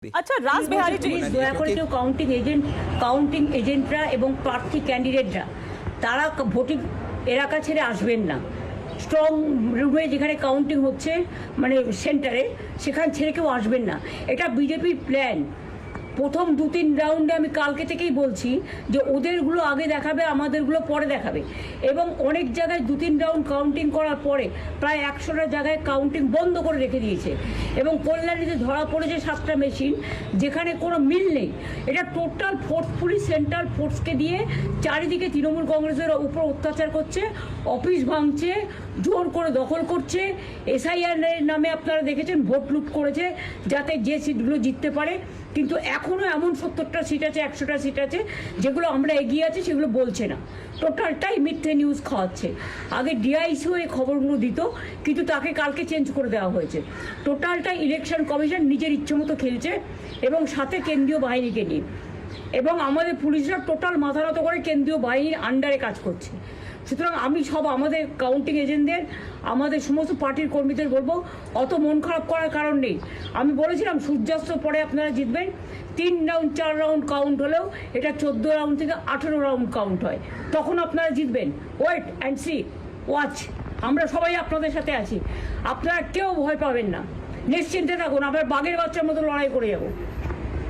আচ্ছা রাসবিহারী প্লিজ দয়া করে কেউ কাউন্টিং এজেন্টরা এবং প্রার্থী ক্যান্ডিডেটরা তারা ভোটিং এলাকা ছেড়ে আসবেন না। স্ট্রং রুমে যেখানে কাউন্টিং হচ্ছে মানে সেন্টারে সেখান ছেড়ে কেউ আসবেন না। এটা বিজেপির প্ল্যান। প্রথম 2-3 রাউন্ডে আমি কালকে থেকেই বলছি যে ওদেরগুলো আগে দেখাবে, আমাদেরগুলো পরে দেখাবে। এবং অনেক জায়গায় 2-3 রাউন্ড কাউন্টিং করার পরে প্রায় 100টা জায়গায় কাউন্টিং বন্ধ করে রেখে দিয়েছে। এবং কল্যাণীতে ধরা পড়েছে 7টা মেশিন যেখানে কোনো মিল নেই। এটা টোটাল ফোর্সফুলি সেন্ট্রাল ফোর্সকে দিয়ে চারিদিকে তৃণমূল কংগ্রেসের উপর অত্যাচার করছে, অফিস ভাঙছে, জোর করে দখল করছে। এসআইআর নামে আপনারা দেখেছেন ভোট লুট করেছে যাতে যে সিটগুলো জিততে পারে। কিন্তু এখনও এমন 70টা সিট আছে, 100টা সিট আছে যেগুলো আমরা এগিয়ে আছি সেগুলো বলছে না। টোটালটাই মিথ্যে নিউজ খাওয়াচ্ছে। আগে ডিআইসিও এই খবরগুলো দিত কিন্তু তাকে কালকে চেঞ্জ করে দেওয়া হয়েছে। টোটালটাই ইলেকশন কমিশন নিজের ইচ্ছে মতো খেলছে এবং সাথে কেন্দ্রীয় বাহিনীকে নিয়ে। এবং আমাদের পুলিশরা টোটাল মাথা নত করে কেন্দ্রীয় বাহিনীর আন্ডারে কাজ করছে। সুতরাং আমি সব আমাদের কাউন্টিং এজেন্টদের, আমাদের সমস্ত পার্টির কর্মীদের বলবো অত মন খারাপ করার কারণ নেই। আমি বলেছিলাম সূর্যাস্ত পরে আপনারা জিতবেন। 3 রাউন্ড 4 রাউন্ড কাউন্ট হলেও এটা 14 রাউন্ড থেকে 18 রাউন্ড কাউন্ট হয়, তখন আপনারা জিতবেন। Wait and see, watch. আমরা সবাই আপনাদের সাথে আছি, আপনারা কেউ ভয় পাবেন না, নিশ্চিন্তে থাকুন। আমরা বাঘের বাচ্চার মতো লড়াই করে যাবো।